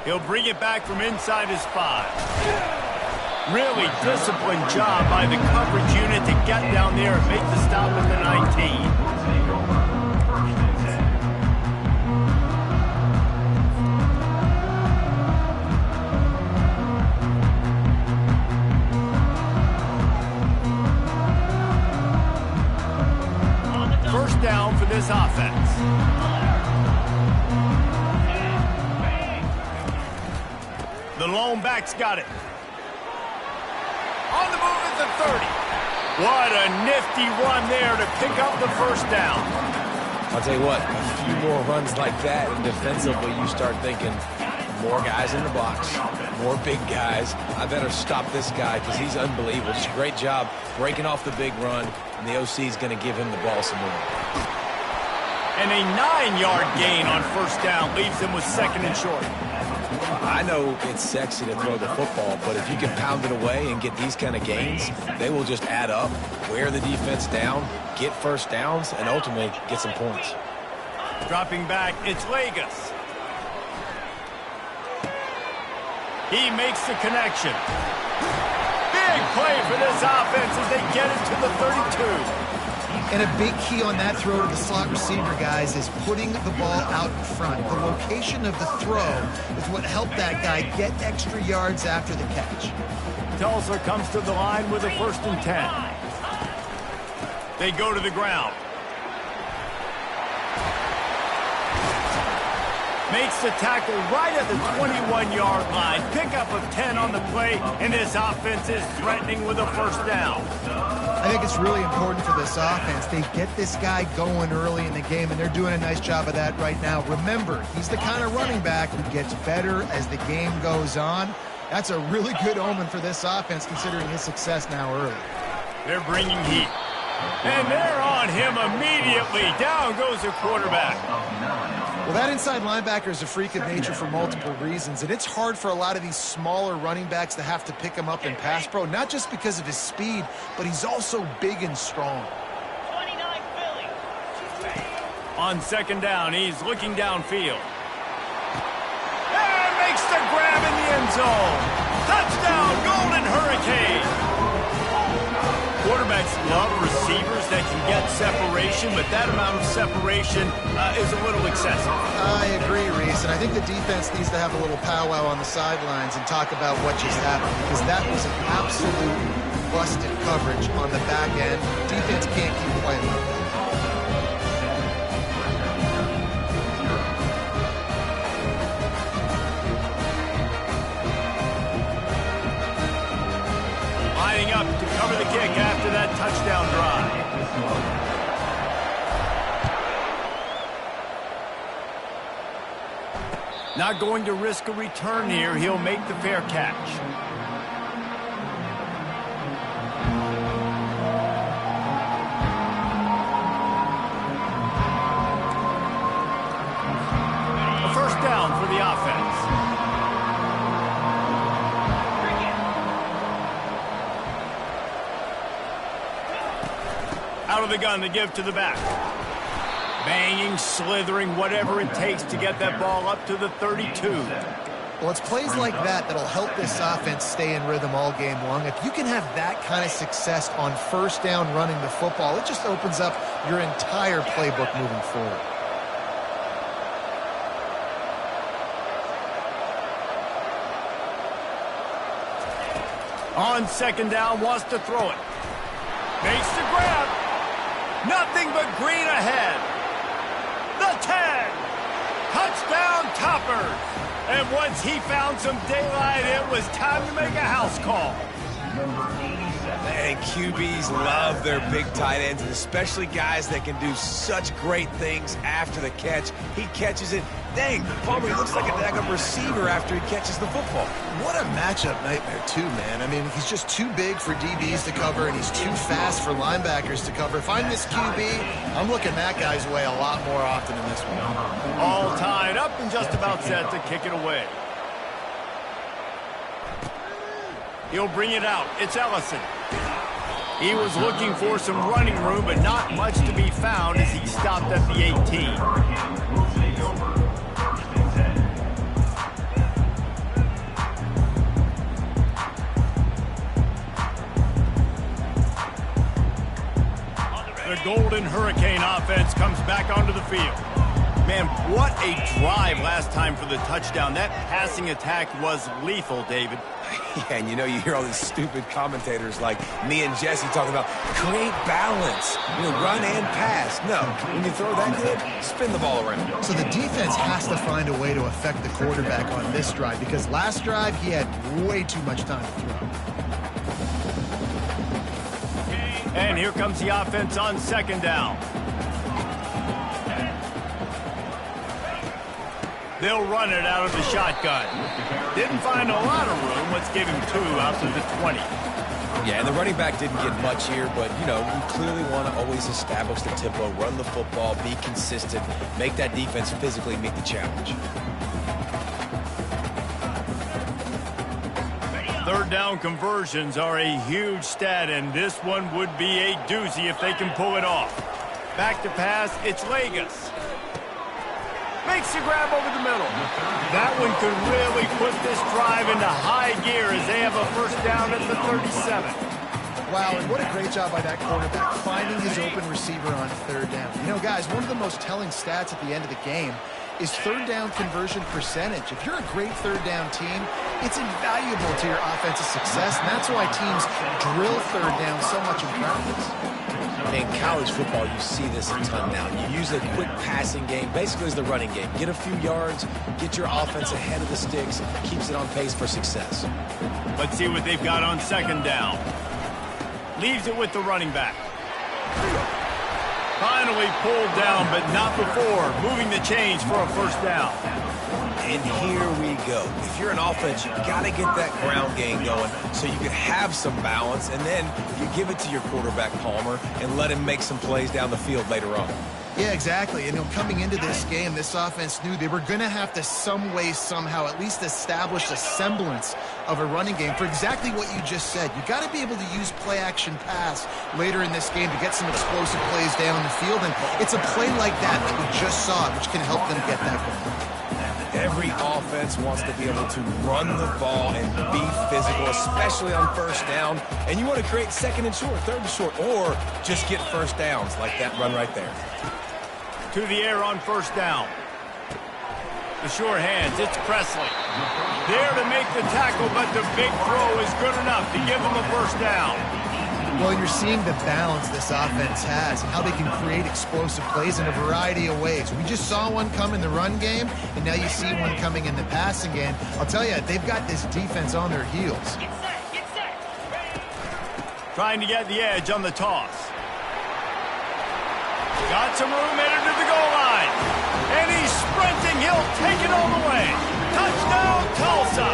He'll bring it back from inside his 5. Really disciplined job by the coverage unit to get down there and make the stop at the 19. First down for this offense. The lone back's got it. On the move at the 30. What a nifty run there to pick up the first down. I'll tell you what, a few more runs like that, and defensively you start thinking, more guys in the box, more big guys. I better stop this guy because he's unbelievable. Just a great job breaking off the big run, and the OC is going to give him the ball some more. And a 9-yard gain on first down leaves him with 2nd and short. I know it's sexy to throw the football, but if you can pound it away and get these kind of gains, they will just add up, wear the defense down, get first downs, and ultimately get some points. Dropping back, it's Vegas. He makes the connection. Big play for this offense as they get it to the 32. And a big key on that throw to the slot receiver, guys, is putting the ball out in front. The location of the throw is what helped that guy get extra yards after the catch. Tulsa comes to the line with a 1st and 10. They go to the ground. Makes the tackle right at the 21-yard line. Pickup of 10 on the play, and this offense is threatening with a first down. I think it's really important for this offense. They get this guy going early in the game, and they're doing a nice job of that right now. Remember, he's the kind of running back who gets better as the game goes on. That's a really good omen for this offense, considering his success now early. They're bringing heat. And they're on him immediately. Down goes the quarterback. Well, that inside linebacker is a freak of nature for multiple reasons, and it's hard for a lot of these smaller running backs to have to pick him up in pass pro, not just because of his speed, but he's also big and strong. 29 Philly. On 2nd down, he's looking downfield. And makes the grab in the end zone. Touchdown, Golden Hurricane. Quarterbacks love receivers that can get separation, but that amount of separation is a little excessive. I agree, Reese, and I think the defense needs to have a little powwow on the sidelines and talk about what just happened, because that was an absolute busted coverage on the back end. Defense can't keep playing like that. Lining up to cover the kick after that touchdown drive. Not going to risk a return here. He'll make the fair catch. A first down for the offense. Out of the gun to give to the back. Banging, slithering, whatever it takes to get that ball up to the 32. Well, it's plays like that that'll help this offense stay in rhythm all game long. If you can have that kind of success on first down running the football, it just opens up your entire playbook moving forward. On 2nd down, wants to throw it. Makes the grab. Nothing but green ahead. The 10. Touchdown Toppers. And once he found some daylight, it was time to make a house call. And QBs love their big tight ends, and especially guys that can do such great things after the catch. He catches it. Dang, Palmer, he looks like a daggum receiver after he catches the football. What a matchup nightmare, too, man. I mean, he's just too big for DBs to cover, and he's too fast for linebackers to cover. If I'm this QB, I'm looking that guy's way a lot more often than this one. All tied up and just about set to kick it away. He'll bring it out. It's Ellison. He was looking for some running room, but not much to be found as he stopped at the 18. Golden Hurricane offense comes back onto the field. Man, what a drive last time for the touchdown. That passing attack was lethal, David. Yeah, and you hear all these stupid commentators like me and Jesse talking about create balance, run and pass. No, when you throw that good, spin the ball around. So the defense has to find a way to affect the quarterback on this drive because last drive he had way too much time to throw. And here comes the offense on second down. They'll run it out of the shotgun. Didn't find a lot of room. Let's give him 2 out to the 20. Yeah, and the running back didn't get much here, but, we clearly want to always establish the tempo, run the football, be consistent, make that defense physically meet the challenge. Third down conversions are a huge stat, and this one would be a doozy if they can pull it off. Back to pass, it's Vegas. Makes the grab over the middle. That one could really put this drive into high gear as they have a first down at the 37. Wow, and what a great job by that quarterback, finding his open receiver on third down. Guys, one of the most telling stats at the end of the game is third down conversion percentage. If you're a great third down team, it's invaluable to your offensive success, and that's why teams drill third down so much in practice. In college football, you see this a ton now. You use a quick passing game, basically as the running game. Get a few yards, get your offense ahead of the sticks, keeps it on pace for success. Let's see what they've got on second down. Leaves it with the running back. Finally pulled down, but not before moving the chains for a first down. And here we go. If you're an offense, you got to get that ground game going so you can have some balance, and then you give it to your quarterback, Palmer, and let him make some plays down the field later on. Yeah, exactly. And coming into this game, this offense knew they were going to have to some way, somehow, at least establish a semblance of a running game for exactly what you just said. You got to be able to use play-action pass later in this game to get some explosive plays down the field, and it's a play like that we just saw, which can help them get that going. Every offense wants to be able to run the ball and be physical, especially on first down. And you want to create second and short, third and short, or just get first downs like that run right there. To the air on first down. The sure hands, it's Presley. There to make the tackle, but the big throw is good enough to give them a first down. Well, you're seeing the balance this offense has and how they can create explosive plays in a variety of ways. We just saw one come in the run game, and now you see one coming in the passing game. I'll tell you, they've got this defense on their heels. Trying to get the edge on the toss. Got some room headed to the goal line. And he's sprinting. He'll take it all the way. Touchdown, Tulsa.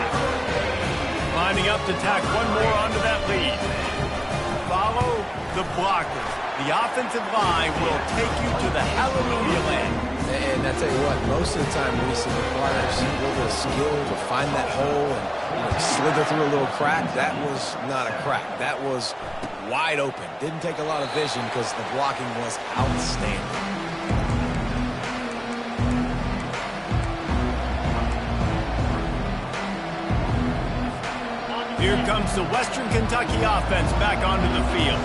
Lining up to tack one more onto that lead. Follow the blockers. The offensive line will take you to the hallelujah land. And I tell you what, most of the time, Reese, it requires a little bit of skill to find that hole and slither through a little crack. That was not a crack. That was wide open. Didn't take a lot of vision because the blocking was outstanding. Here comes the Western Kentucky offense back onto the field.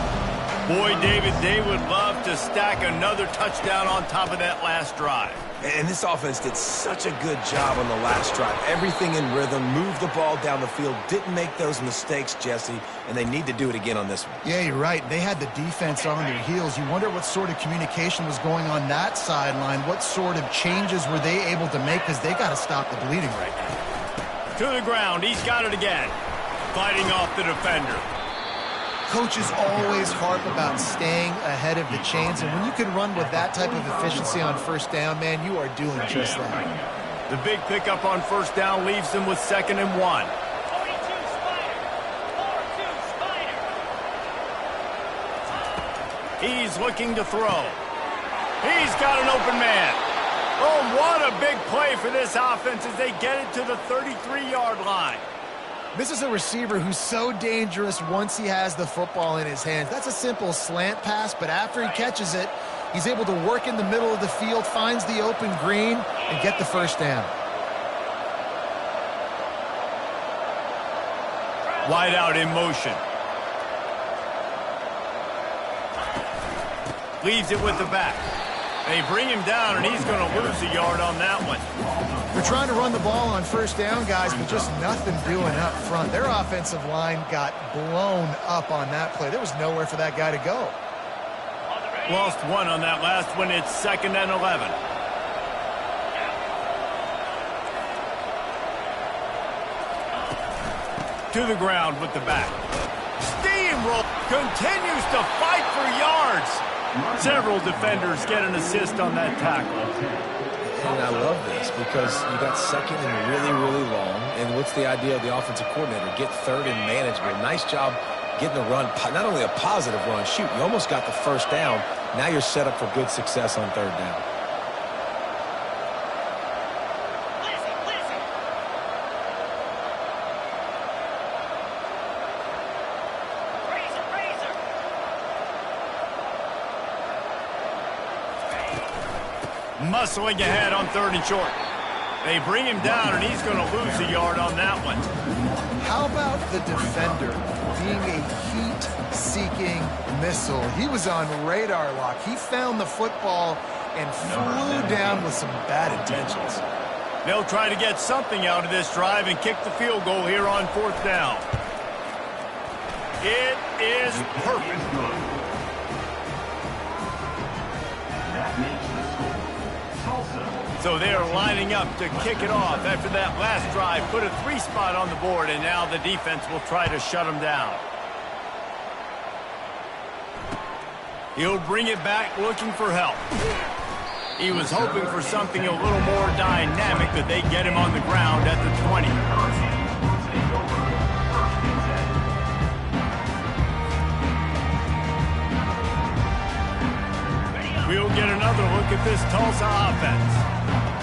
Boy, David, they would love to stack another touchdown on top of that last drive. And this offense did such a good job on the last drive. Everything in rhythm, moved the ball down the field, didn't make those mistakes, Jesse, and they need to do it again on this one. Yeah, you're right. They had the defense on their heels. You wonder what sort of communication was going on that sideline. What sort of changes were they able to make, because they got to stop the bleeding right now. To the ground. He's got it again. Fighting off the defender. Coaches always harp about staying ahead of the chains, and when you can run with that type of efficiency on first down, man, you are doing just that. The big pickup on first down leaves them with 2nd and 1. He's looking to throw. He's got an open man. Oh, what a big play for this offense as they get it to the 33-yard line. This is a receiver who's so dangerous once he has the football in his hands. That's a simple slant pass, but after he catches it, he's able to work in the middle of the field, finds the open green, and get the first down. Wide out in motion. Leaves it with the back. They bring him down, and he's going to lose a yard on that one. They're trying to run the ball on first down, guys, but just nothing doing up front. Their offensive line got blown up on that play. There was nowhere for that guy to go. Lost one on that last one. It's 2nd and 11. To the ground with the back. Steamroll. Continues to fight for yards. Several defenders get an assist on that tackle. And I love this because you got 2nd and really, really long. And what's the idea of the offensive coordinator? Get 3rd and manageable. Nice job getting a run. Not only a positive run. Shoot, you almost got the first down. Now you're set up for good success on 3rd down. Muscling ahead on 3rd and short. They bring him down, and he's going to lose a yard on that one. How about the defender being a heat-seeking missile? He was on radar lock. He found the football and flew down with some bad intentions. They'll try to get something out of this drive and kick the field goal here on 4th down. It is perfect. So they're lining up to kick it off after that last drive. Put a 3 spot on the board, and now the defense will try to shut them down. He'll bring it back looking for help. He was hoping for something a little more dynamic, but they get him on the ground at the 20. We'll get another look at this Tulsa offense.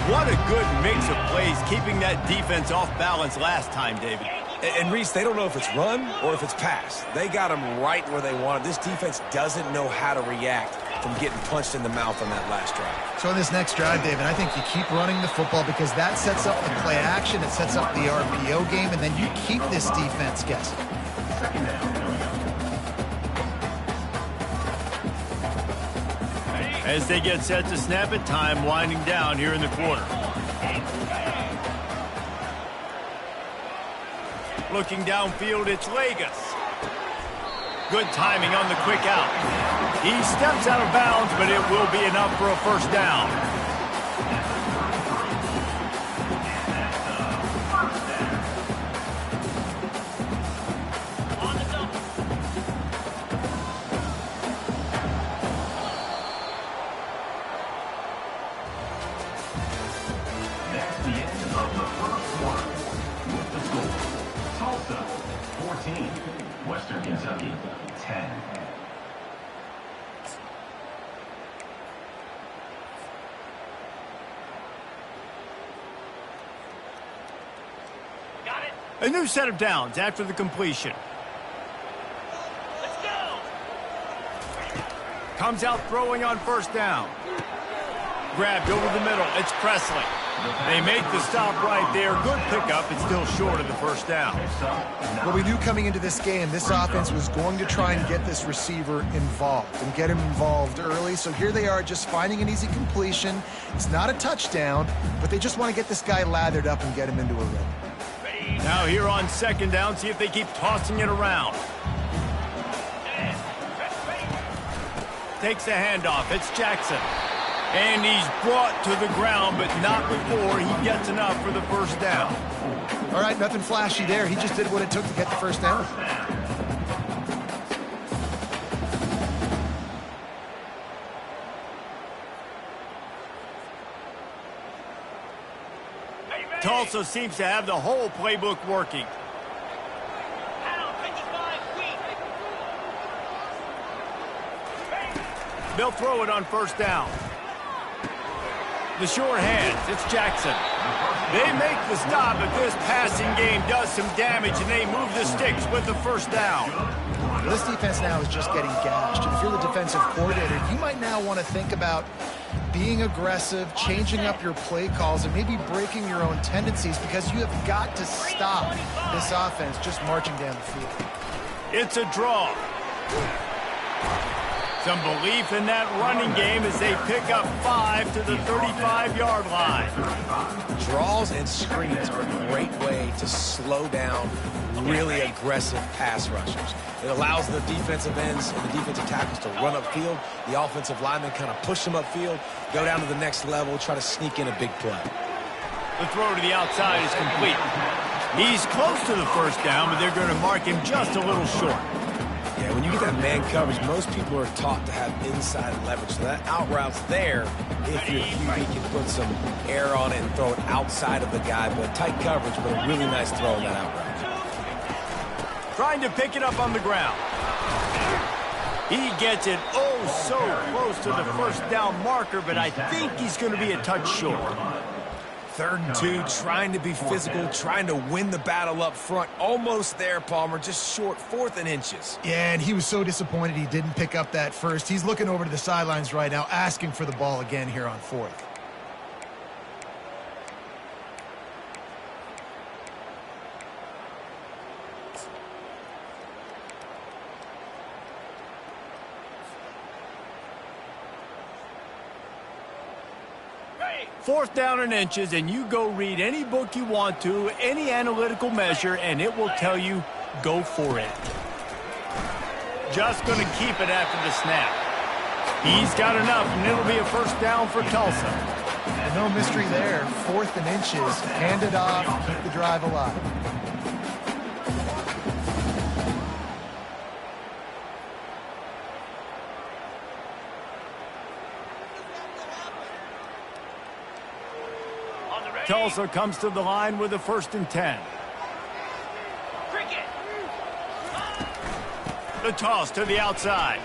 What a good mix of plays, keeping that defense off balance last time, David. And Reese, they don't know if it's run or if it's pass. They got them right where they want it. This defense doesn't know how to react from getting punched in the mouth on that last drive. So in this next drive, David, I think you keep running the football because that sets up the play action, it sets up the RPO game, and then you keep this defense guessing. As they get set to snap it, time winding down here in the quarter. Looking downfield, it's Vegas. Good timing on the quick out. He steps out of bounds, but it will be enough for a first down. Tulsa, 14. Western Kentucky, 10. A new set of downs after the completion. Let's go. Comes out throwing on first down. Grabbed over the middle. It's Presley. They make the stop right there. Good pickup. It's still short of the first down. Well, we knew coming into this game, this offense was going to try and get this receiver involved and get him involved early. So here they are just finding an easy completion. It's not a touchdown, but they just want to get this guy lathered up and get him into a rhythm. Now here on second down, see if they keep tossing it around. Takes the handoff. It's Jackson. And he's brought to the ground, but not before he gets enough for the first down. All right, nothing flashy there. He just did what it took to get the first down. Tulsa seems to have the whole playbook working. They'll throw it on first down. The short hands, it's Jackson. They make the stop, but this passing game does some damage, and they move the sticks with the first down. This defense now is just getting gashed. And if you're the defensive coordinator, you might now want to think about being aggressive, changing up your play calls, and maybe breaking your own tendencies because you have got to stop this offense just marching down the field. It's a draw. Some belief in that running game as they pick up 5 to the 35-yard line. Draws and screens are a great way to slow down really aggressive pass rushers. It allows the defensive ends and the defensive tackles to run upfield. The offensive linemen kind of push them upfield, go down to the next level, try to sneak in a big play. The throw to the outside is complete. He's close to the first down, but they're going to mark him just a little short. Yeah, when you get that man coverage, most people are taught to have inside leverage. So that out route's there. If you're QB, you can put some air on it and throw it outside of the guy. But tight coverage, but a really nice throw on that out route. Trying to pick it up on the ground. He gets it so close to the first down marker, but I think he's going to be a touch short. 3rd and 2, trying to be physical, trying to win the battle up front. Almost there, Palmer, just short, 4th and inches. Yeah, and he was so disappointed he didn't pick up that first. He's looking over to the sidelines right now, asking for the ball again here on 4th. Fourth down and inches, and you go read any book you want to, any analytical measure, and it will tell you, go for it. Just going to keep it after the snap. He's got enough, and it'll be a first down for Tulsa. And no mystery there. 4th and inches. Hand it off, keep the drive alive. Tulsa comes to the line with a 1st and 10. The toss to the outside.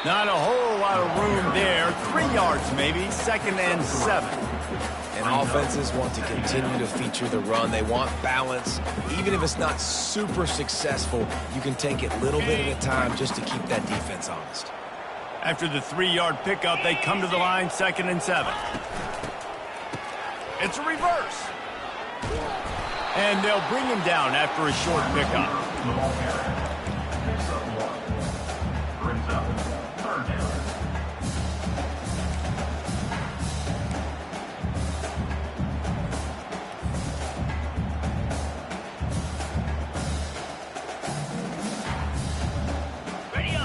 Not a whole lot of room there. 3 yards maybe, 2nd and 7. And offenses want to continue to feature the run. They want balance. Even if it's not super successful, you can take it little bit at a time just to keep that defense honest. After the 3-yard pickup, they come to the line, 2nd and 7. It's a reverse. And they'll bring him down after a short pickup. The ball carrier picks up 1. Brings up 3rd down.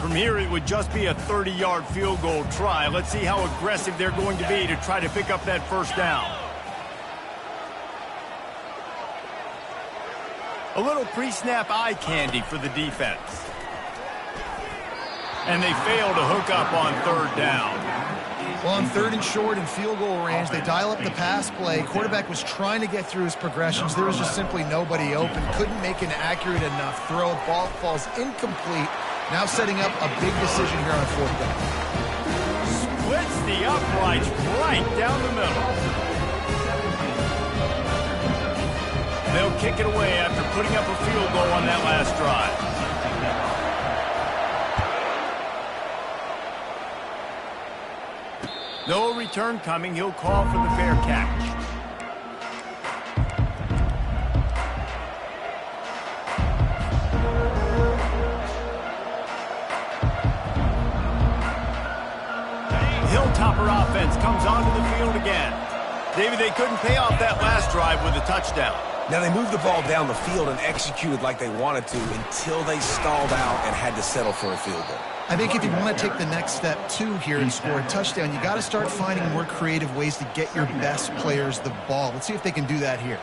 From here, it would just be a 30-yard field goal try. Let's see how aggressive they're going to be to try to pick up that first down. A little pre-snap eye candy for the defense. And they fail to hook up on 3rd down. Well, on 3rd and short and field goal range, they dial up the pass play. Quarterback was trying to get through his progressions. There was just simply nobody open. Couldn't make an accurate enough throw. Ball falls incomplete. Now setting up a big decision here on 4th down. Splits the uprights right down the middle. They'll kick it away after putting up a field goal on that last drive. No return coming. He'll call for the fair catch. Hilltopper offense comes onto the field again. David, they couldn't pay off that last drive with a touchdown. Now, they moved the ball down the field and executed like they wanted to until they stalled out and had to settle for a field goal. I think if you want to take the next step, too, here and score a touchdown, you got to start finding more creative ways to get your best players the ball. Let's see if they can do that here.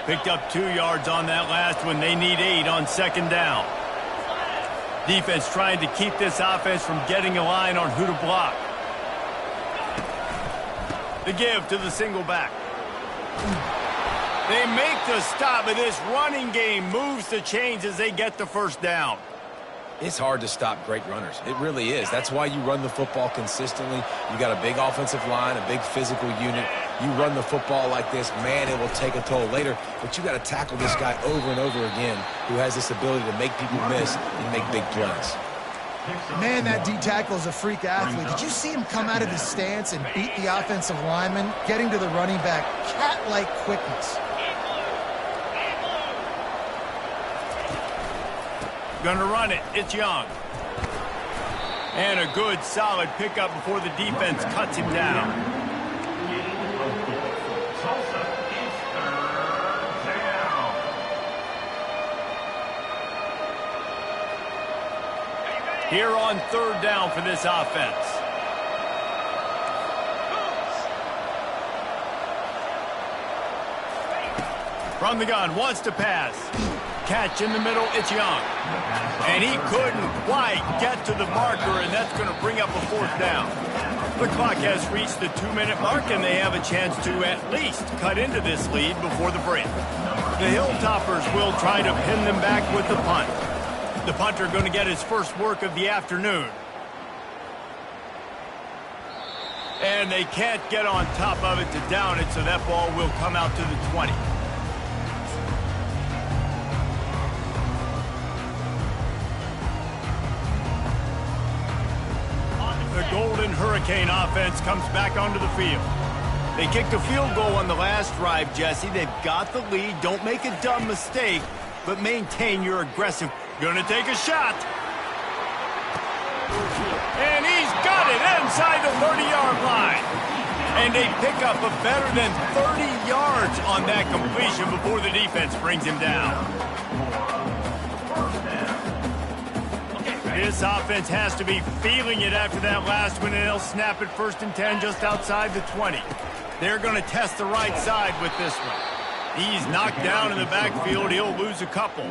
Picked up 2 yards on that last one. They need 8 on 2nd down. Defense trying to keep this offense from getting a line on who to block. The give to the single back. They make the stop, but this running game moves the chains as they get the first down. It's hard to stop great runners. It really is. That's why you run the football consistently. You got a big offensive line, a big physical unit. You run the football like this, man, it will take a toll later. But you got to tackle this guy over and over again who has this ability to make people miss and make big plays. Man, that D tackle is a freak athlete. Did you see him come out of his stance and beat the offensive lineman, getting to the running back? Cat-like quickness. Gonna run it. It's Young. And a good, solid pickup before the defense cuts him down. Tulsa is third down. Here on third down for this offense. From the gun, wants to pass. Catch in the middle, it's Young. And he couldn't quite get to the marker, and that's going to bring up a fourth down. The clock has reached the 2-minute mark, and they have a chance to at least cut into this lead before the break. The Hilltoppers will try to pin them back with the punt. The punter going to get his first work of the afternoon. And they can't get on top of it to down it, so that ball will come out to the 20. The Golden Hurricane offense comes back onto the field. They kicked a field goal on the last drive, Jesse. They've got the lead. Don't make a dumb mistake, but maintain your aggressive. Gonna take a shot. And he's got it inside the 30-yard line. And they pick up a better than 30 yards on that completion before the defense brings him down. This offense has to be feeling it after that last one, and they'll snap it 1st and 10 just outside the 20. They're going to test the right side with this one. He's knocked down in the backfield. He'll lose a couple.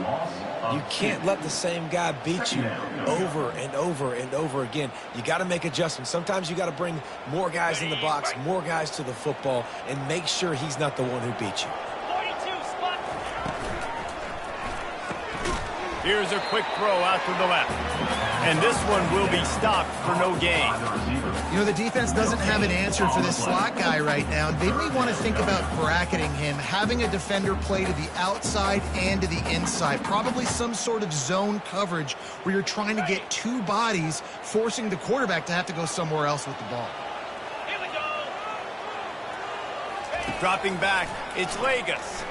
You can't let the same guy beat you over and over and over again. You got to make adjustments. Sometimes you got to bring more guys in the box, more guys to the football, and make sure he's not the one who beat you. Here's a quick throw out to the left. And this one will be stopped for no gain. You know, the defense doesn't have an answer for this slot guy right now. They may want to think about bracketing him, having a defender play to the outside and to the inside. Probably some sort of zone coverage where you're trying to get two bodies, forcing the quarterback to have to go somewhere else with the ball. Here we go. Dropping back, it's Vegas.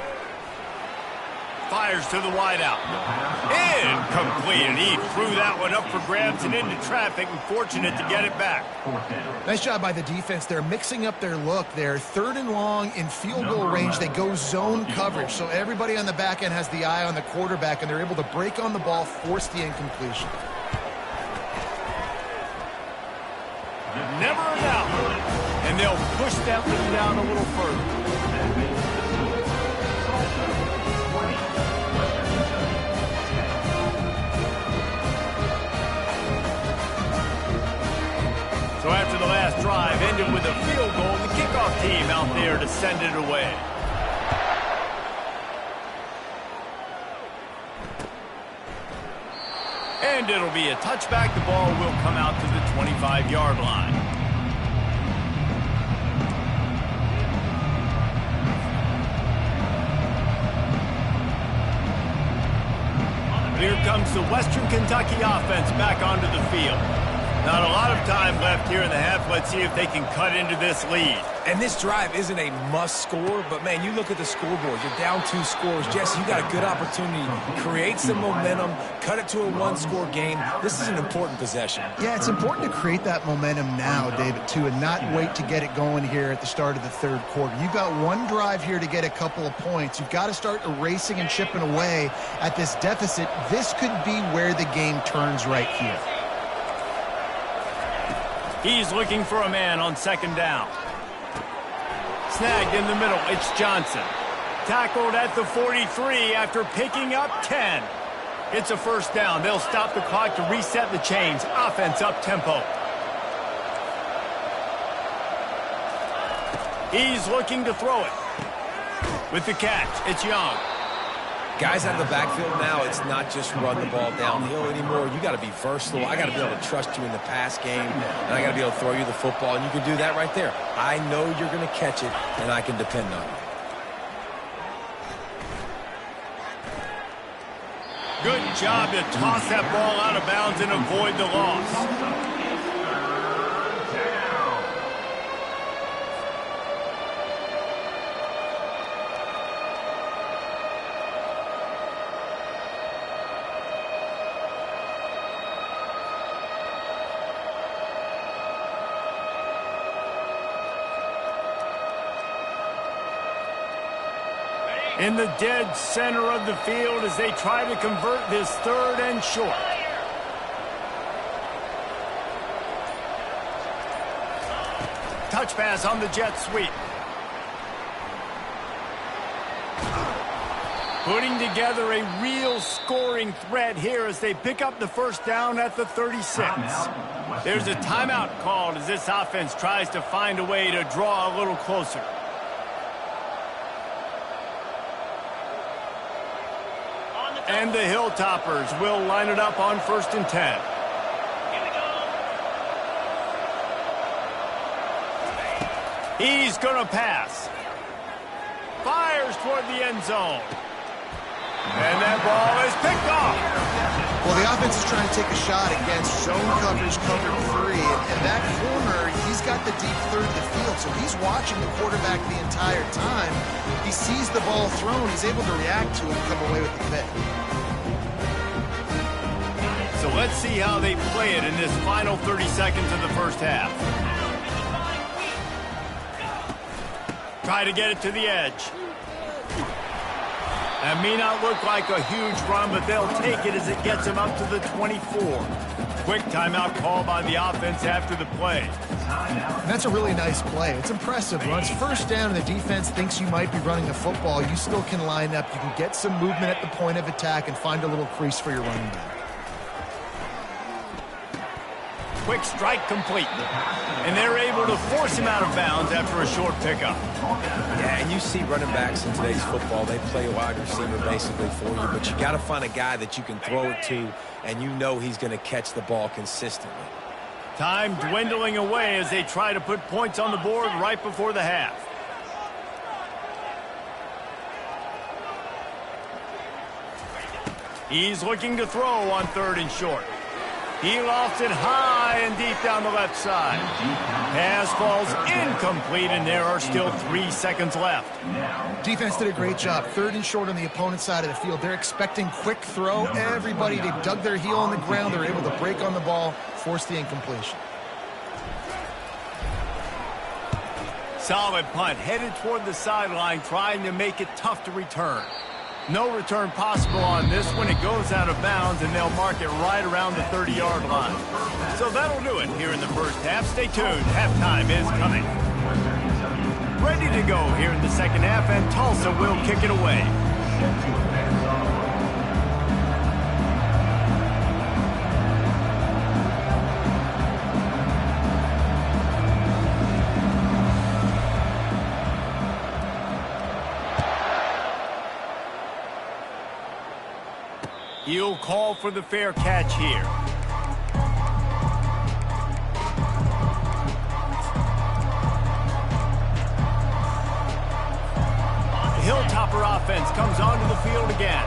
Fires to the wideout. Incomplete, and he threw that one up for grabs and into traffic, and fortunate to get it back. Nice job by the defense. They're mixing up their look there. 3rd and long in field goal range. They go zone coverage, so everybody on the back end has the eye on the quarterback, and they're able to break on the ball, force the incompletion. Never a doubt. And they'll push that lead down a little further. So after the last drive ended with a field goal, the kickoff team out there to send it away. And it'll be a touchback. The ball will come out to the 25-yard line. Here comes the Western Kentucky offense back onto the field. Not a lot of time left here in the half. Let's see if they can cut into this lead. And this drive isn't a must score, but, man, you look at the scoreboard. You're down 2 scores. Jesse, you got a good opportunity to create some momentum, cut it to a 1-score game. This is an important possession. Yeah, it's important to create that momentum now, David, too, and not wait to get it going here at the start of the 3rd quarter. You've got one drive here to get a couple of points. You've got to start erasing and chipping away at this deficit. This could be where the game turns right here. He's looking for a man on 2nd down. Snagged in the middle, it's Johnson. Tackled at the 43 after picking up 10. It's a 1st down. They'll stop the clock to reset the chains. Offense up tempo. He's looking to throw it. With the catch, it's Young. Guys out of the backfield now, it's not just run the ball downhill anymore. You got to be versatile. I got to be able to trust you in the pass game, and I got to be able to throw you the football, and you can do that right there. I know you're going to catch it, and I can depend on it. Good job to toss that ball out of bounds and avoid the loss. In the dead center of the field as they try to convert this 3rd and short. Touch pass on the jet sweep. Putting together a real scoring threat here as they pick up the 1st down at the 36. There's a timeout called as this offense tries to find a way to draw a little closer. And the Hilltoppers will line it up on 1st and 10. He's going to pass. Fires toward the end zone. And that ball is picked off. Well, the offense is trying to take a shot against zone coverage, cover 3, and that corner, he's got the deep third of the field, so he's watching the quarterback the entire time. He sees the ball thrown, he's able to react to it and come away with the pick. So let's see how they play it in this final 30 seconds of the 1st half. Try to get it to the edge. That may not look like a huge run, but they'll take it as it gets them up to the 24. Quick timeout call by the offense after the play. And that's a really nice play. It's impressive. When it's 1st down and the defense thinks you might be running the football, you still can line up. You can get some movement at the point of attack and find a little crease for your running back. Quick strike complete. And they're able to force him out of bounds after a short pickup. Yeah, and you see running backs in today's football, they play wide receiver basically for you, but you got to find a guy that you can throw it to, and you know he's going to catch the ball consistently. Time dwindling away as they try to put points on the board right before the half. He's looking to throw on 3rd and short. He lofts it high and deep down the left side. Pass falls incomplete, and there are still 3 seconds left. Defense did a great job. 3rd and short on the opponent's side of the field. They're expecting quick throw. Everybody, they dug their heel on the ground. They're able to break on the ball, force the incompletion. Solid punt, headed toward the sideline, trying to make it tough to return. No return possible on this one. It goes out of bounds, and they'll mark it right around the 30-yard line. So that'll do it here in the 1st half. Stay tuned. Halftime is coming. Ready to go here in the 2nd half, and Tulsa will kick it away. He'll call for the fair catch here. The Hilltopper offense comes onto the field again.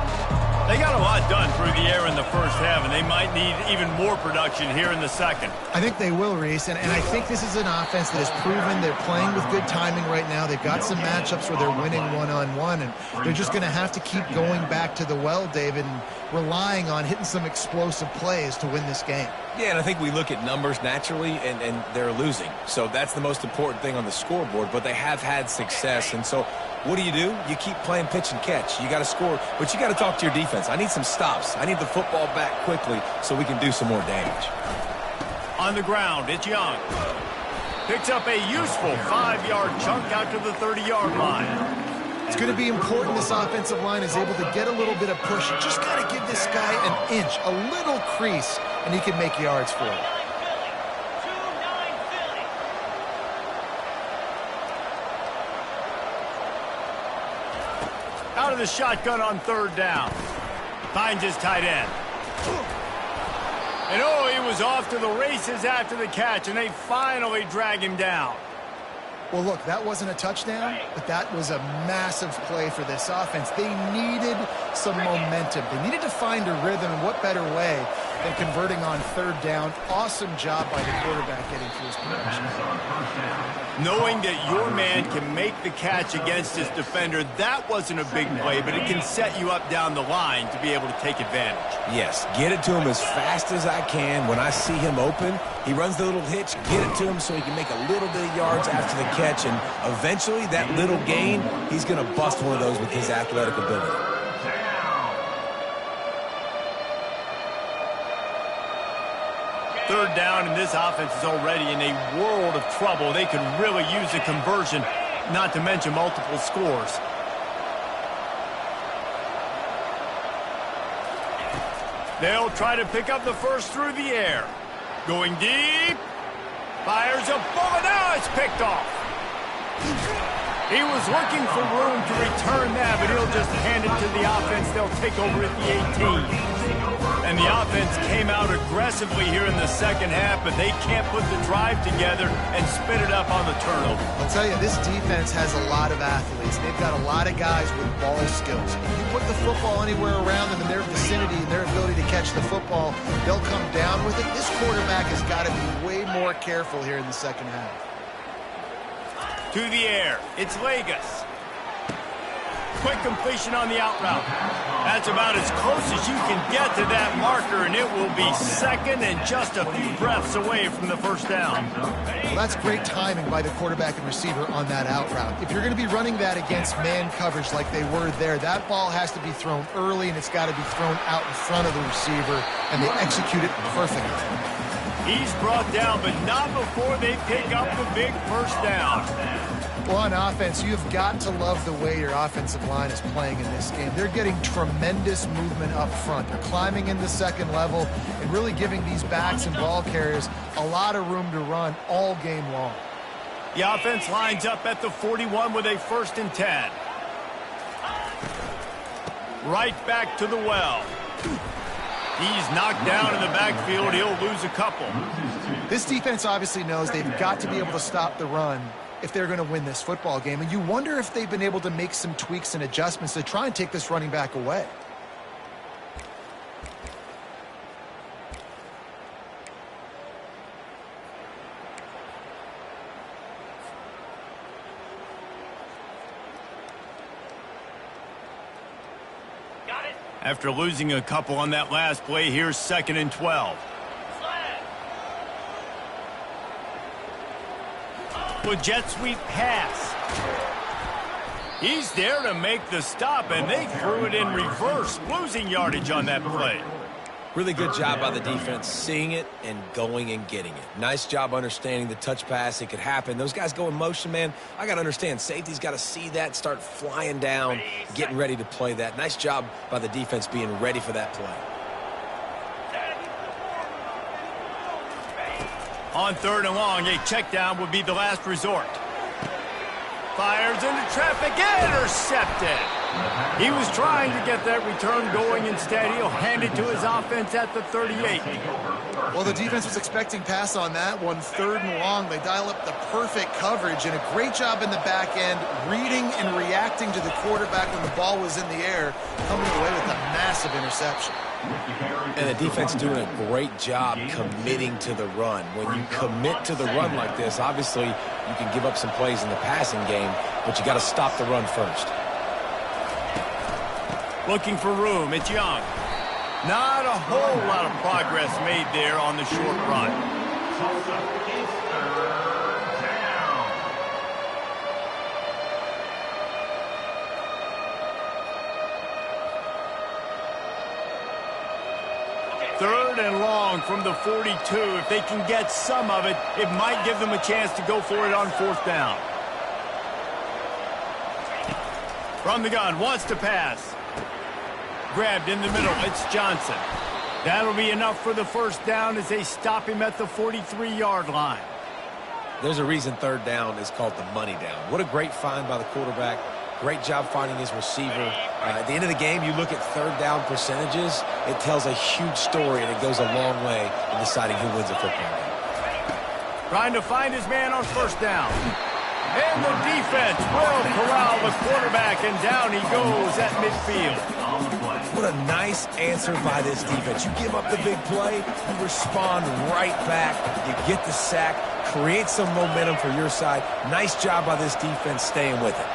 They got a lot done through the air in the 1st half, and they might need even more production here in the 2nd. I think they will, Reese, and I think this is an offense that has proven they're playing with good timing right now. They've got some matchups where they're winning one-on-one, and they're just going to have to keep going back to the well, David, and relying on hitting some explosive plays to win this game. Yeah, and I think we look at numbers naturally, and they're losing. So that's the most important thing on the scoreboard, but they have had success. And so what do? You keep playing pitch and catch. You got to score, but you got to talk to your defense. I need some stops. I need the football back quickly so we can do some more damage. On the ground, it's Young. Picks up a useful 5-yard chunk out to the 30-yard line. It's going to be important this offensive line is able to get a little bit of push. You just got to give this guy an inch, a little crease, and he can make yards for it. Out of the shotgun on 3rd down. Finds his tight end. And he was off to the races after the catch, and they finally drag him down. Well, look, that wasn't a touchdown, but that was a massive play for this offense. They needed some momentum. They needed to find a rhythm, and what better way than converting on third down. Awesome job by the quarterback getting through his protection. Knowing that your man can make the catch against his defender, that wasn't a big play, but it can set you up down the line to be able to take advantage. Yes, get it to him as fast as I can. When I see him open, he runs the little hitch, get it to him so he can make a little bit of yards after the catch, and eventually that little gain, he's going to bust one of those with his athletic ability. Third down, and this offense is already in a world of trouble. They could really use a conversion, not to mention multiple scores. They'll try to pick up the first through the air. Going deep. Fires a bullet. Now it's picked off. He was looking for room to return that, but he'll just hand it to the offense. They'll take over at the 18. And the offense came out aggressively here in the second half, but they can't put the drive together and spit it up on the turnover. I'll tell you, this defense has a lot of athletes. They've got a lot of guys with ball skills. If you put the football anywhere around them in their vicinity and their ability to catch the football, they'll come down with it. This quarterback has got to be way more careful here in the second half. To the air, it's Vegas. Quick completion on the out route. That's about as close as you can get to that marker, and it will be second and just a few breaths away from the first down. Well, that's great timing by the quarterback and receiver on that out route. If you're going to be running that against man coverage like they were there, that ball has to be thrown early, and it's got to be thrown out in front of the receiver, and they execute it perfectly. He's brought down, but not before they pick up the big first down. Well, on offense, you've got to love the way your offensive line is playing in this game. They're getting tremendous movement up front. They're climbing in the second level and really giving these backs and ball carriers a lot of room to run all game long. The offense lines up at the 41 with a 1st and 10. Right back to the well. He's knocked down in the backfield. He'll lose a couple. This defense obviously knows they've got to be able to stop the run if they're going to win this football game. And you wonder if they've been able to make some tweaks and adjustments to try and take this running back away. After losing a couple on that last play, here's 2nd and 12. With jet sweep pass. He's there to make the stop, and they threw it in reverse, losing yardage on that play. Really good job by the defense, seeing it and going and getting it. Nice job understanding the touch pass. It could happen. Those guys go in motion, man. I got to understand, safety's got to see that, start flying down, getting ready to play that. Nice job by the defense being ready for that play. On 3rd and long, a check down would be the last resort. Fires into traffic, intercepted. He was trying to get that return going. Instead, he'll hand it to his offense at the 38. Well, the defense was expecting pass on that one. 3rd and long, they dial up the perfect coverage and a great job in the back end, reading and reacting to the quarterback when the ball was in the air, coming away with a massive interception. And the defense doing a great job committing to the run. When you commit to the run like this, obviously you can give up some plays in the passing game, but you got to stop the run first. Looking for room, it's Young. Not a whole lot of progress made there on the short run. Tulsa is 3rd down. 3rd and long from the 42. If they can get some of it, it might give them a chance to go for it on 4th down. From the gun, wants to pass. Grabbed in the middle, it's Johnson. That'll be enough for the 1st down as they stop him at the 43-yard line. There's a reason 3rd down is called the money down. What a great find by the quarterback. Great job finding his receiver. At the end of the game, you look at 3rd down percentages, it tells a huge story, and it goes a long way in deciding who wins a football game. Trying to find his man on 1st down. And the defense will corral the quarterback, and down he goes at midfield. What a nice answer by this defense. You give up the big play, you respond right back, you get the sack, create some momentum for your side. Nice job by this defense staying with it.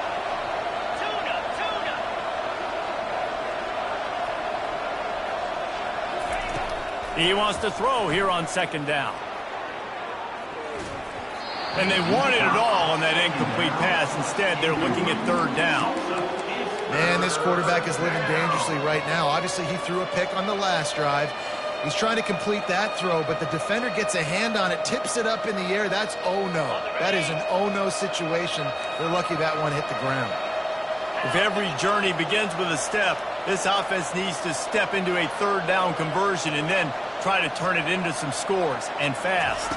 He wants to throw here on second down. And they wanted it all on that incomplete pass. Instead, they're looking at third down. Man, this quarterback is living dangerously right now. Obviously, he threw a pick on the last drive. He's trying to complete that throw, but the defender gets a hand on it, tips it up in the air. That's oh-no. That is an oh-no situation. They're lucky that one hit the ground. If every journey begins with a step, this offense needs to step into a third down conversion and then try to turn it into some scores, and fast.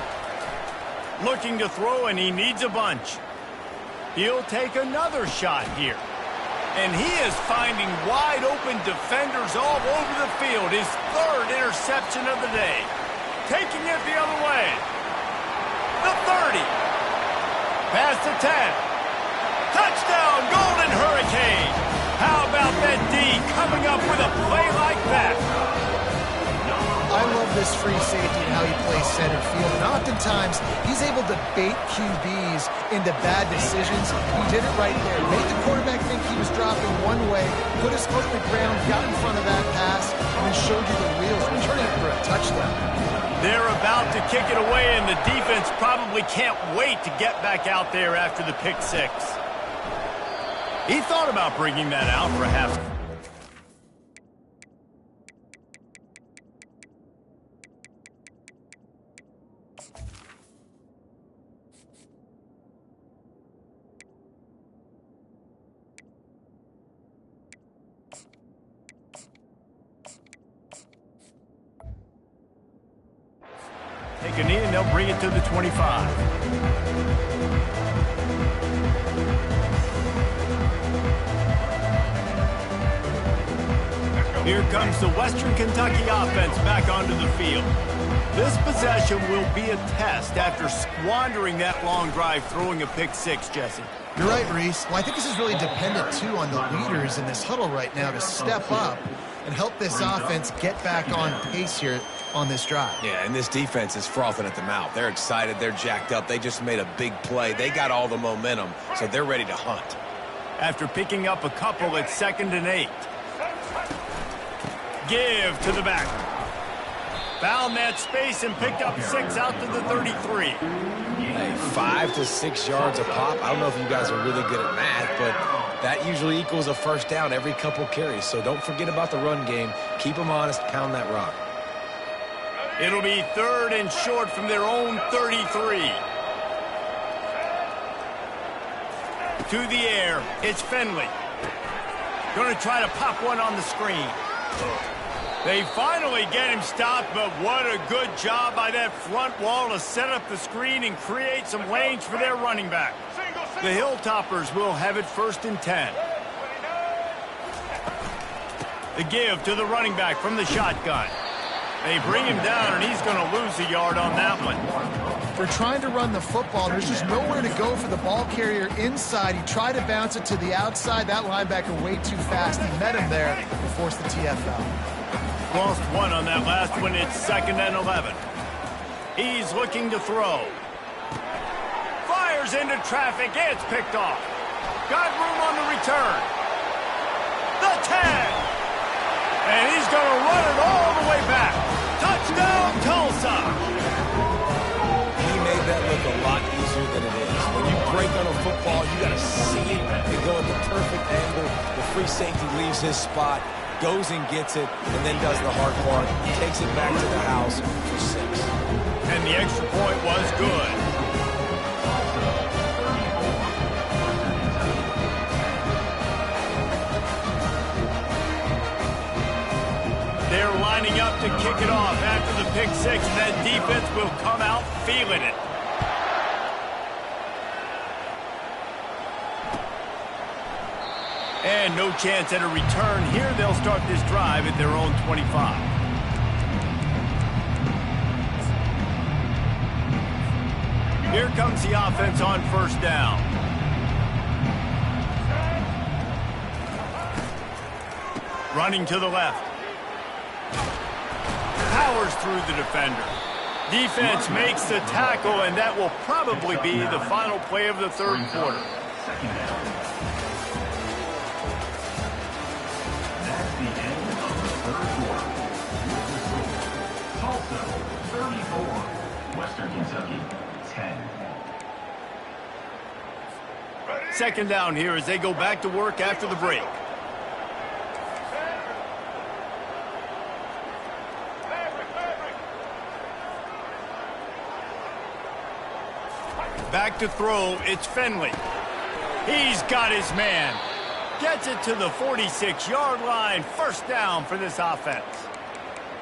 Looking to throw, and he needs a bunch. He'll take another shot here. And he is finding wide-open defenders all over the field. His third interception of the day. Taking it the other way. The 30. Past the 10. Touchdown, Golden Hurricane. How about that D coming up with a play like that? I love this free safety and how he plays center field. And oftentimes, he's able to bait QBs into bad decisions. He did it right there. Made the quarterback think he was dropping one way, put his foot in the ground, got in front of that pass, and then showed you the wheels, returning it for a touchdown. They're about to kick it away, and the defense probably can't wait to get back out there after the pick six. He thought about bringing that out for a half. Take a knee, and they'll bring it to the 25. Here comes the Western Kentucky offense back onto the field. This possession will be a test after squandering that long drive throwing a pick six, Jesse. You're right, Reese. Well, I think this is really dependent, too, on the leaders in this huddle right now to step up and help this offense get back on pace here on this drive. Yeah, and this defense is frothing at the mouth. They're excited. They're jacked up. They just made a big play. They got all the momentum, so they're ready to hunt. After picking up a couple at 2nd and 8. Give to the back. Found that space and picked up 6 out to the 33. Hey, 5 to 6 yards a pop. I don't know if you guys are really good at math, but that usually equals a first down every couple carries. So don't forget about the run game. Keep them honest. Pound that rock. It'll be 3rd and short from their own 33. To the air, it's Finley. Going to try to pop one on the screen. They finally get him stopped, but what a good job by that front wall to set up the screen and create some lanes for their running back. The Hilltoppers will have it 1st and 10. The give to the running back from the shotgun. They bring him down, and he's going to lose a yard on that one. For trying to run the football, there's just nowhere to go for the ball carrier inside. He tried to bounce it to the outside. That linebacker way too fast. He met him there and forced the TFL. Lost one on that last one. It's 2nd and 11. He's looking to throw. Fires into traffic. It's picked off. Got room on the return. The 10. And he's going to run it all the way back. Touchdown, Tulsa. He made that look a lot easier than it is. When you break on a football, you got to see it and go at the perfect angle. The free safety leaves his spot, goes and gets it, and then does the hard part. Takes it back to the house for 6. And the extra point was good. They're lining up to kick it off after the pick six, and that defense will come out feeling it. And no chance at a return here. They'll start this drive at their own 25. Here comes the offense on 1st down. Running to the left. Powers through the defender. Defense makes the tackle, and that will probably be the final play of the third quarter. Second down. That's the end of the third quarter. With the score, Tulsa 34, Western Kentucky 10. Second down here as they go back to work after the break. Back to throw, it's Finley. He's got his man. Gets it to the 46-yard line. First down for this offense.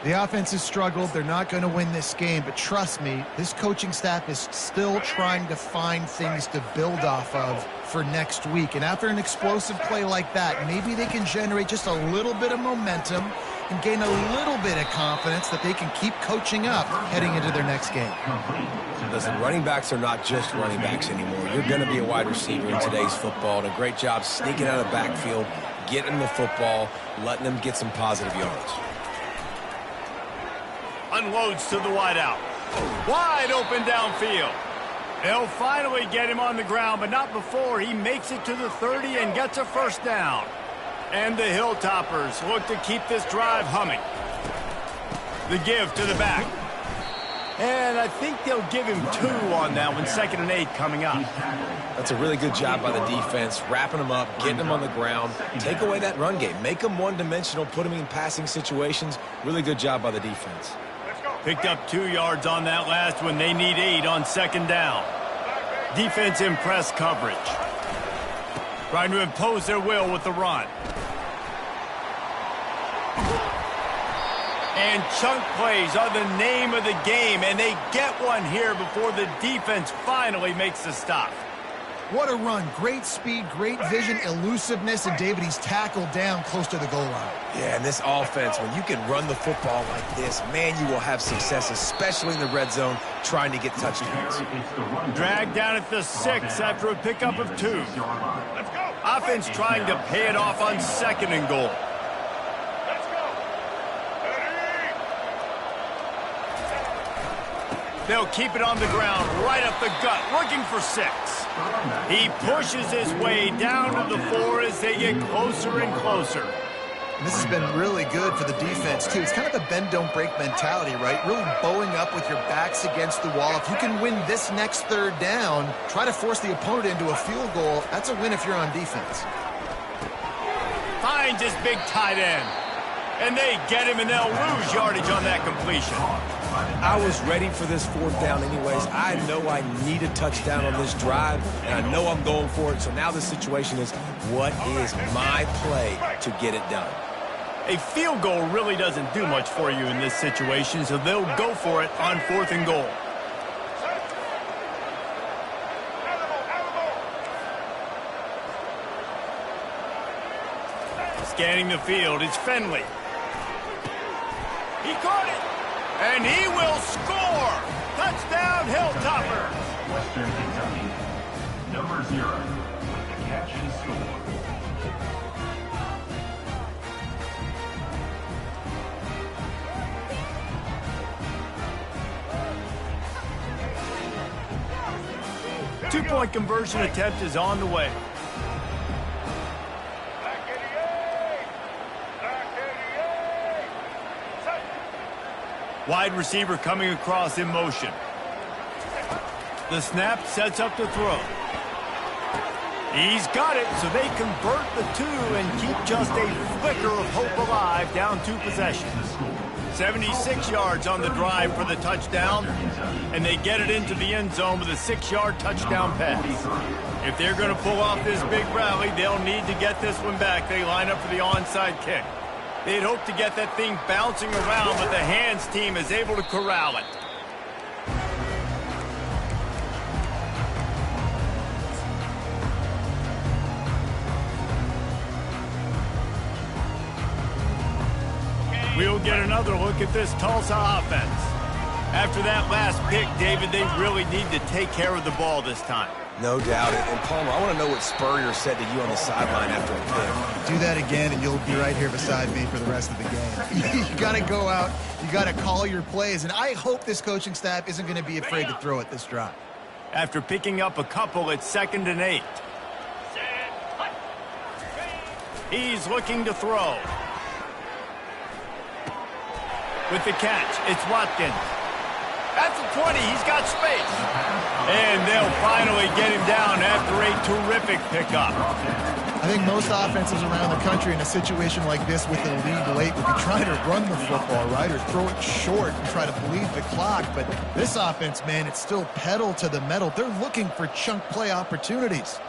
The offense has struggled. They're not going to win this game, but trust me, this coaching staff is still trying to find things to build off of for next week. And after an explosive play like that, maybe they can generate just a little bit of momentum and gain a little bit of confidence that they can keep coaching up heading into their next game. Listen, running backs are not just running backs anymore. You're going to be a wide receiver in today's football, and a great job sneaking out of the backfield, getting the football, letting them get some positive yards. Unloads to the wideout. Wide open downfield. They'll finally get him on the ground, but not before he makes it to the 30 and gets a first down. And the Hilltoppers look to keep this drive humming. The give to the back. And I think they'll give him 2 on that one. 2nd and 8 coming up. That's a really good job by the defense, wrapping them up, getting them on the ground. Take away that run game. Make them one-dimensional, put them in passing situations. Really good job by the defense. Picked up 2 yards on that last one. They need 8 on 2nd down. Defense in press coverage. Trying to impose their will with the run. And chunk plays are the name of the game, and they get one here before the defense finally makes the stop. What a run. Great speed, great vision, elusiveness, and David, he's tackled down close to the goal line. Yeah, and this offense, when you can run the football like this, man, you will have success, especially in the red zone, trying to get touchdowns. Dragged down at the 6 after a pickup of 2. Offense trying to pay it off on 2nd and goal. They'll keep it on the ground, right up the gut, looking for 6. He pushes his way down to the 4 as they get closer and closer. And this has been really good for the defense, too. It's kind of a bend-don't-break mentality, right? Really bowing up with your backs against the wall. If you can win this next 3rd down, try to force the opponent into a field goal. That's a win if you're on defense. Finds his big tight end. And they get him, and they'll lose yardage on that completion. I was ready for this 4th down anyways. I know I need a touchdown on this drive, and I know I'm going for it. So now the situation is, what is my play to get it done? A field goal really doesn't do much for you in this situation, so they'll go for it on 4th and goal. Scanning the field, it's Finley. He caught it, and he will score! Touchdown, Hilltoppers! Western Kentucky, number 0, with the catch and score. Two-point conversion attempt is on the way. Wide receiver coming across in motion. The snap sets up the throw. He's got it, so they convert the 2 and keep just a flicker of hope alive, down 2 possessions. 76 yards on the drive for the touchdown, and they get it into the end zone with a 6-yard touchdown pass. If they're going to pull off this big rally, they'll need to get this one back. They line up for the onside kick. They'd hoped to get that thing bouncing around, but the hands team is able to corral it. We'll get another look at this Tulsa offense. After that last pick, David, they really need to take care of the ball this time. No doubt. And Palmer, I want to know what Spurrier said to you on the sideline after a pick. Do that again, and you'll be right here beside me for the rest of the game. You got to go out. You got to call your plays, and I hope this coaching staff isn't going to be afraid to throw it this drive. After picking up a couple, it's 2nd and 8. He's looking to throw. With the catch, it's Watkins. At the 20, he's got space. And they'll finally get him down after a terrific pickup. I think most offenses around the country in a situation like this with the lead late would be trying to run the football, right, or throw it short and try to bleed the clock. But this offense, man, it's still pedal to the metal. They're looking for chunk play opportunities.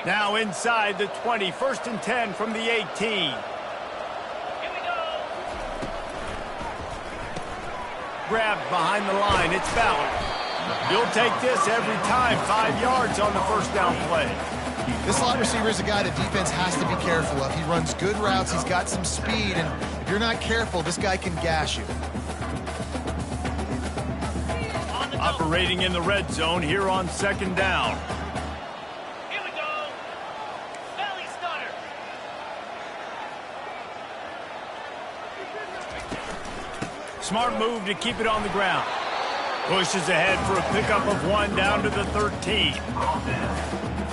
Now inside the 20, 1st and 10 from the 18. Grabbed behind the line, it's Ballard. You'll take this every time, 5 yards on the 1st down play. This slot receiver is a guy the defense has to be careful of. He runs good routes, he's got some speed, and if you're not careful, this guy can gash you. Operating in the red zone here on 2nd down. Smart move to keep it on the ground. Pushes ahead for a pickup of 1 down to the 13.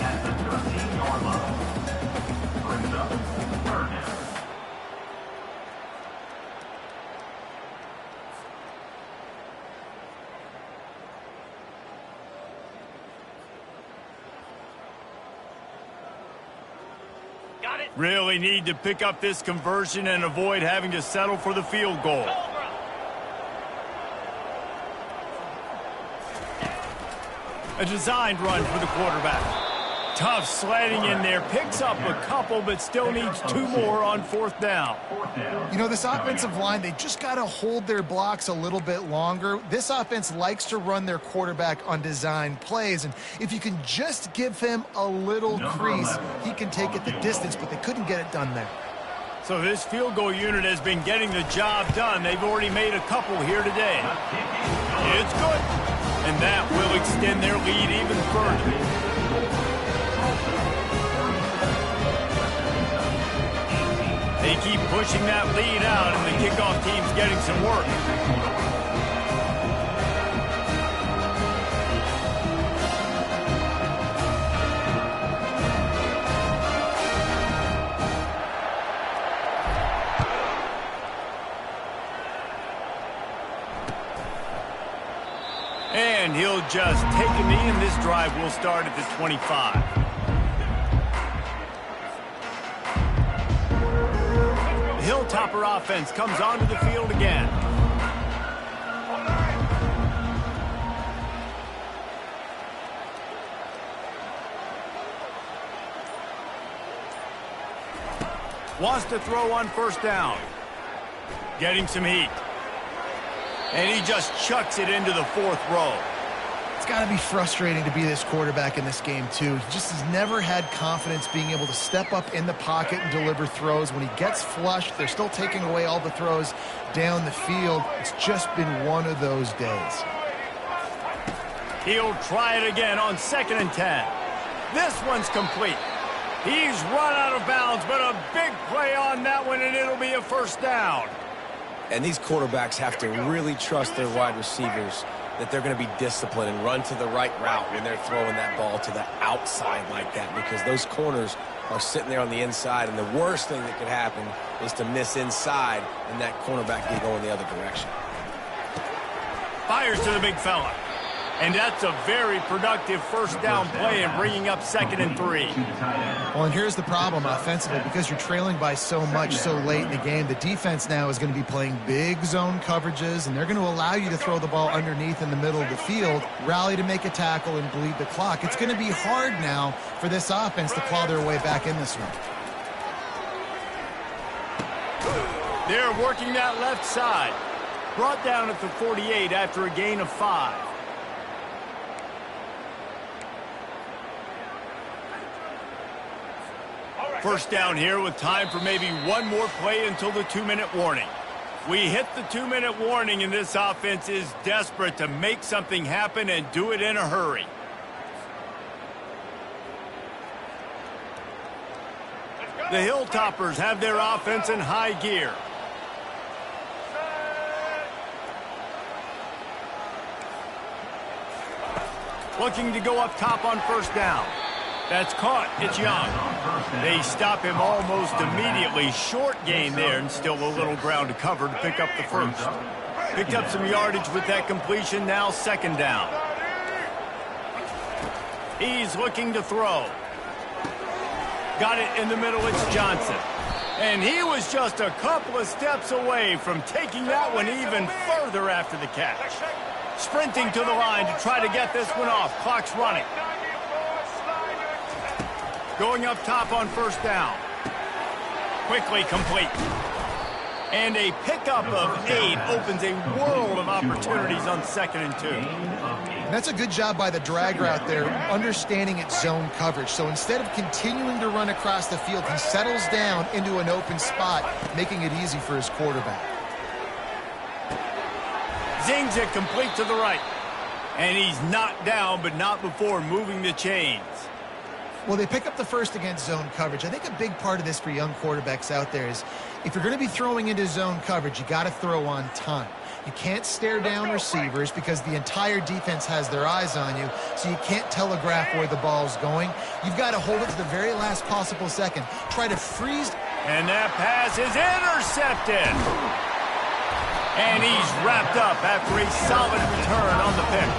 At the 13-yard line. Brings up 3rd down. Really need to pick up this conversion and avoid having to settle for the field goal. A designed run for the quarterback. Tough sledding in there. Picks up a couple, but still needs 2 more on 4th down. You know, this offensive line, they just got to hold their blocks a little bit longer. This offense likes to run their quarterback on design plays, and if you can just give him a little crease, he can take it the distance, but they couldn't get it done there. So this field goal unit has been getting the job done. They've already made a couple here today. It's good. And that will extend their lead even further. They keep pushing that lead out, and the kickoff team's getting some work. And he'll just take a knee, and this drive will start at the 25. The Hilltopper offense comes onto the field again. Wants to throw on 1st down. Getting some heat. And he just chucks it into the 4th row. It's got to be frustrating to be this quarterback in this game, too. He just has never had confidence being able to step up in the pocket and deliver throws. When he gets flushed, they're still taking away all the throws down the field. It's just been one of those days. He'll try it again on 2nd and 10. This one's complete. He's run out of bounds, but a big play on that one, and it'll be a 1st down. And these quarterbacks have to really trust their wide receivers that they're going to be disciplined and run to the right route when they're throwing that ball to the outside like that, because those corners are sitting there on the inside, and the worst thing that could happen is to miss inside and that cornerback be going the other direction. Fires to the big fella. And that's a very productive 1st down play and bringing up 2nd and 3. Well, and here's the problem offensively. Because you're trailing by so much so late in the game, the defense now is going to be playing big zone coverages, and they're going to allow you to throw the ball underneath in the middle of the field, rally to make a tackle, and bleed the clock. It's going to be hard now for this offense to claw their way back in this one. They're working that left side. Brought down at the 48 after a gain of 5. First down here with time for maybe one more play until the 2-minute warning. We hit the 2-minute warning, and this offense is desperate to make something happen and do it in a hurry. The Hilltoppers have their offense in high gear. Looking to go up top on first down. That's caught. It's Young. They stop him almost immediately. Short gain there, and still a little ground to cover to pick up the first. Picked up some yardage with that completion. Now second down. He's looking to throw. Got it in the middle. It's Johnson. And he was just a couple of steps away from taking that one even further after the catch. Sprinting to the line to try to get this one off. Clock's running. Going up top on first down. Quickly complete. And a pickup of 8 opens a world of opportunities on 2nd and 2. And that's a good job by the dragger out there, understanding its zone coverage. So instead of continuing to run across the field, he settles down into an open spot, making it easy for his quarterback. Zings it complete to the right. And he's knocked down, but not before moving the chains. Well, they pick up the first against zone coverage. I think a big part of this for young quarterbacks out there is if you're going to be throwing into zone coverage, you got to throw on time. You can't stare down receivers because the entire defense has their eyes on you, so you can't telegraph where the ball's going. You've got to hold it to the very last possible second. Try to freeze. And that pass is intercepted. And he's wrapped up after a solid return on the pick.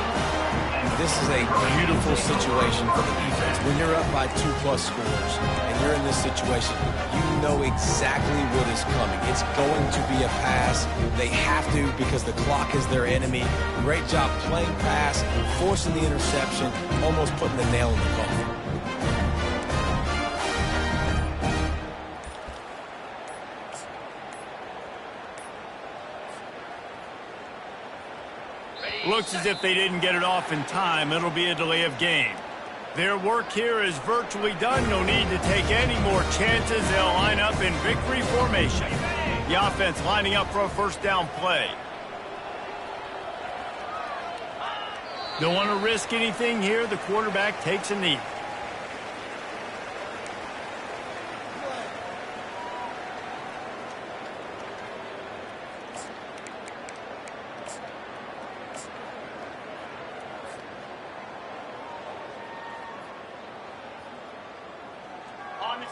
This is a beautiful situation for the defense. When you're up by 2+ scores and you're in this situation, you know exactly what is coming. It's going to be a pass. They have to because the clock is their enemy. Great job playing pass, forcing the interception, almost putting the nail in the coffin. Looks as if they didn't get it off in time. It'll be a delay of game. Their work here is virtually done. No need to take any more chances. They'll line up in victory formation. The offense lining up for a first down play. Don't want to risk anything here. The quarterback takes a knee.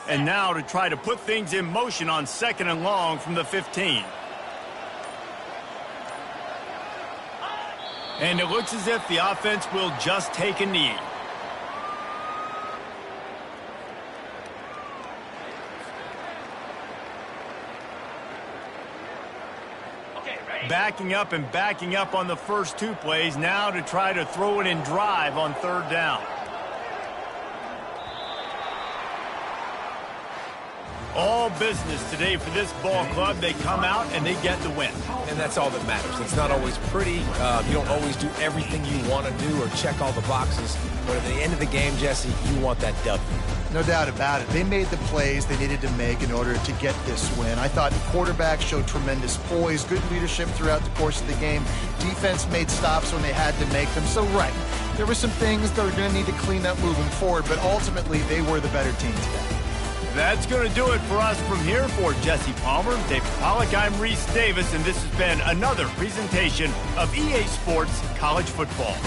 And now to try to put things in motion on 2nd and long from the 15. And it looks as if the offense will just take a knee. Backing up and backing up on the first 2 plays. Now to try to throw it in drive on 3rd down. All business today for this ball club. They come out and they get the win. And that's all that matters. It's not always pretty. You don't always do everything you want to do or check all the boxes. But at the end of the game, Jesse, you want that W. No doubt about it. They made the plays they needed to make in order to get this win. I thought the quarterback showed tremendous poise, good leadership throughout the course of the game. Defense made stops when they had to make them. So, right, there were some things they were going to need to clean up moving forward, but ultimately they were the better team today. That's going to do it for us from here. For Jesse Palmer, David Pollack, I'm Reese Davis, and this has been another presentation of EA Sports College Football.